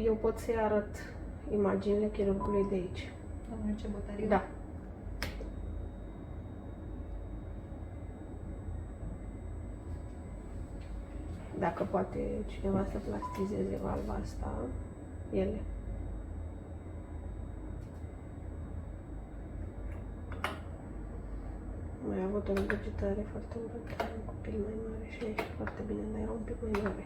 eu pot să-i arăt imaginile chirurgului de aici. Domnul Cebotariu? Da. Dacă poate cineva să plastizeze valva asta, ele. Mai a avut o regurgitare foarte urâtă, un copil mai mare și a ieșit foarte bine, dar era un pic mai mare.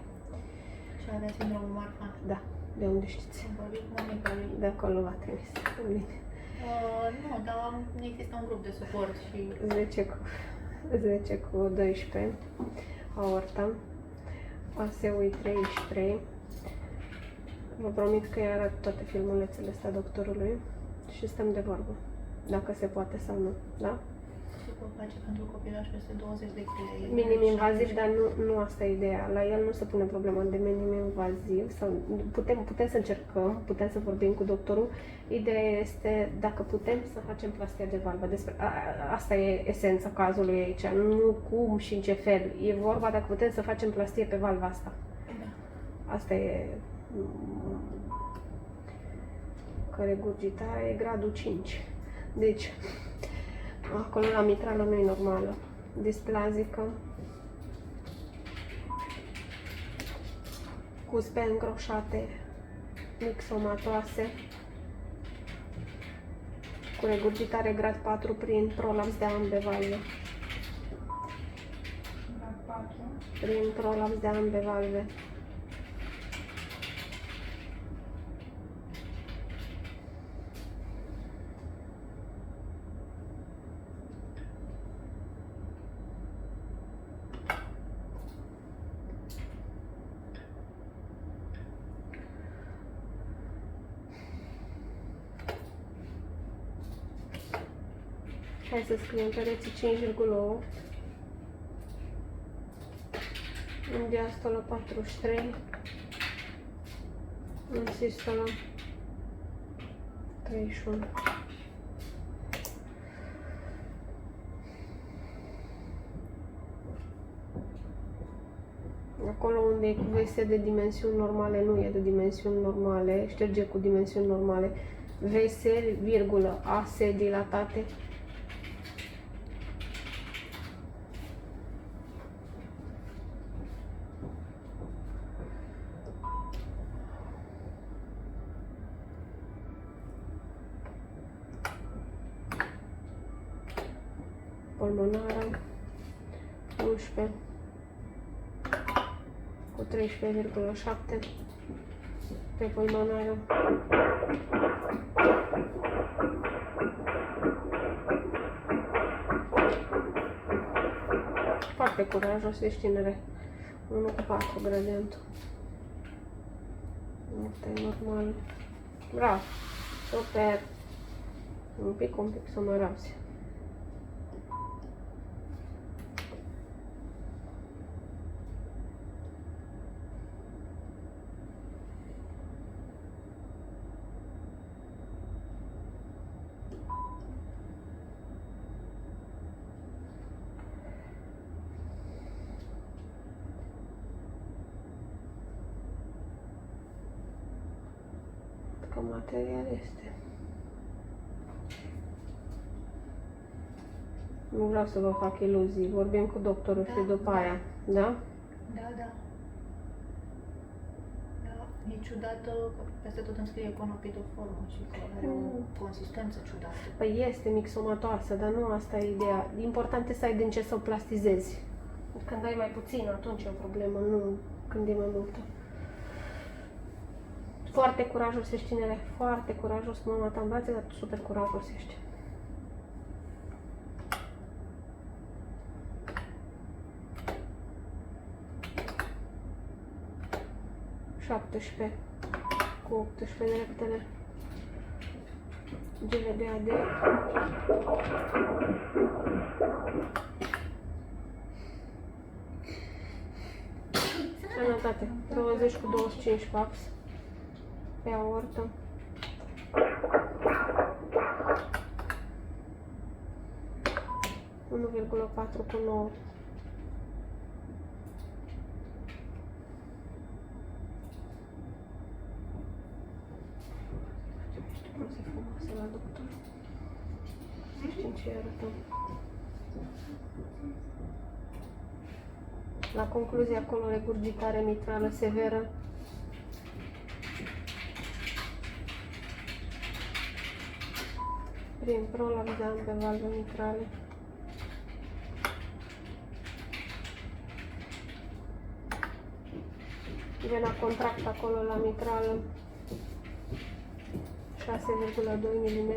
Și avea sindromul Marfan. Da, de unde știți? Am vorbit cu mamica lui. De acolo v-a trimis pe mine. Nu, dar există un grup de suport și... 10 cu 12, aorta, ASEUI 33. Vă promit că îi arăt toate filmulețele astea doctorului și stăm de vorbă, dacă se poate sau nu, da? Ce pot face pentru copilaș peste 20 de kg? Minim invaziv, dar nu asta e ideea. La el nu se pune problema de minim invaziv. Sau putem să încercăm, putem să vorbim cu doctorul. Ideea este dacă putem să facem plastia de valvă. Asta e esența cazului aici. Nu cum și în ce fel. E vorba dacă putem să facem plastie pe valva asta. Da. Asta e... Că regurgitarea e gradul 5. Deci... Acolo la mitrală nu e normală. Displazică. Cuspe îngroșate. Mixomatoase. Cu regurgitare grad 4 prin prolaps de ambe valve. Grad 4. Prin prolaps de ambe valve. Hai să scriem pereții 5,8. În diastolă 43. În sistolă 31. Acolo unde e cu VS de dimensiuni normale, nu e de dimensiuni normale, șterge cu dimensiuni normale. VS, virgulă, AS dilatate. Pulmonară 11 cu 13,7 pe pulmonară. Foarte curajos, ești tinere. 1 cu 4 gradientul. Asta e normal. Bravo! Super! Un pic să mă rauzi. Că material este. Nu vreau să vă fac iluzii. Vorbim cu doctorul și după aia. Da? Da, da. Da, e ciudată că peste tot îmi scrie conopidoformă și că are o consistență ciudată. Păi este mixomatoasă, dar nu asta e ideea. Important e să ai din ce să o plastizezi. Când ai mai puțin, atunci e o problemă, nu când e mai multă. Foarte curajos ești, tinere, foarte curajos. Mama ta învață, dar tu super curajos ești. Cu 18 de reptele. GLBAD. Sănătate. 20 cu 25 paps. Pe aortă. Unu virgulă 4 cu 9. și arătăm. La concluzie, acolo regurgitare mitrală severă. Prin prolapsant pe valve mitrale. Vena contract acolo la mitrală. 6,2 mm.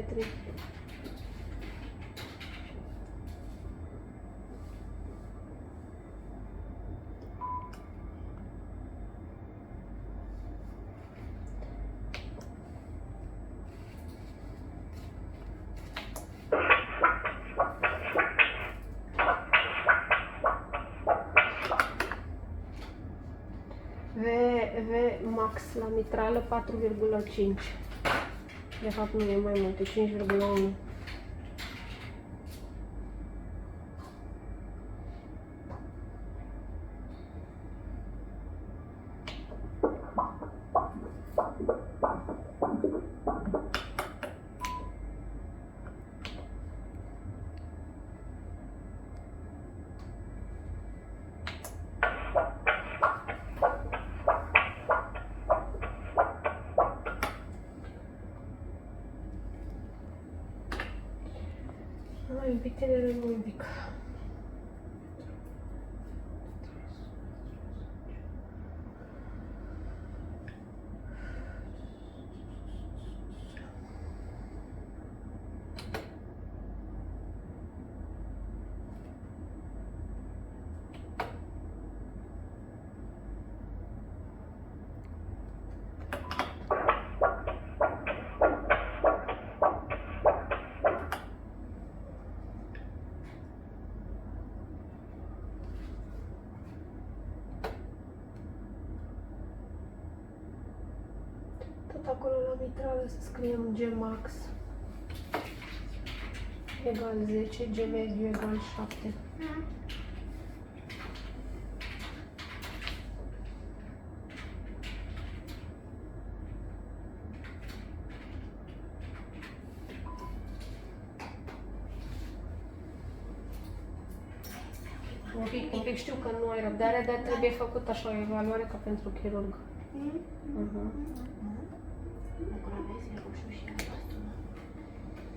V max la mitrală 4,5. De fapt nu e mai mult, e 5,1. Ai, un pic tinere, un pic. Tot acolo la mitrală să scriem G max egal 10, G mediu egal 7. Un pic știu că nu ai răbdare, dar trebuie făcut așa o evaluare ca pentru chirurg. Acolo vezi, e roșu și albastru, mă.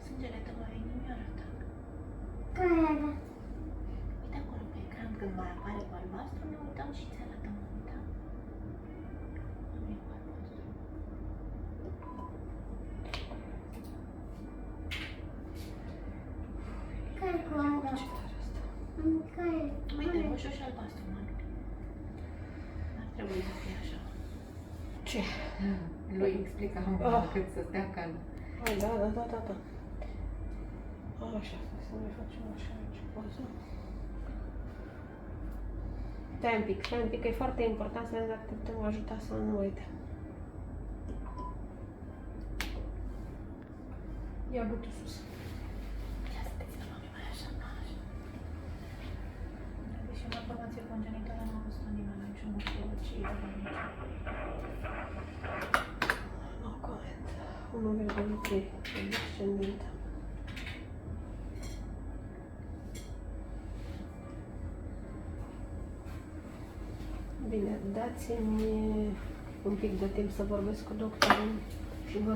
Sângele tău la inimii arată. Care? Uite acolo pe ecran, când mai apare cu albastru, ne uităm și ți arătăm. Uita. Nu e cu albastru. Care cu ala? Care? Uite, roșu și albastru, mă. Ar trebui să fie așa. Ce? Lui explicam cât să stea calm. Hai, da. Așa, să ne facem așa aici poză. Stai un pic, că e foarte important să vedem dacă te putem ajuta să nu uite. Ia gâtul sus. Ia să te țină mai așa, așa. Deși o malformație congenitală n-a văzut nimeni, nici nu știu ce e de nici. No comment. 1,3 descendentă. Bine, dați-mi un pic de timp să vorbesc cu doctorul și vă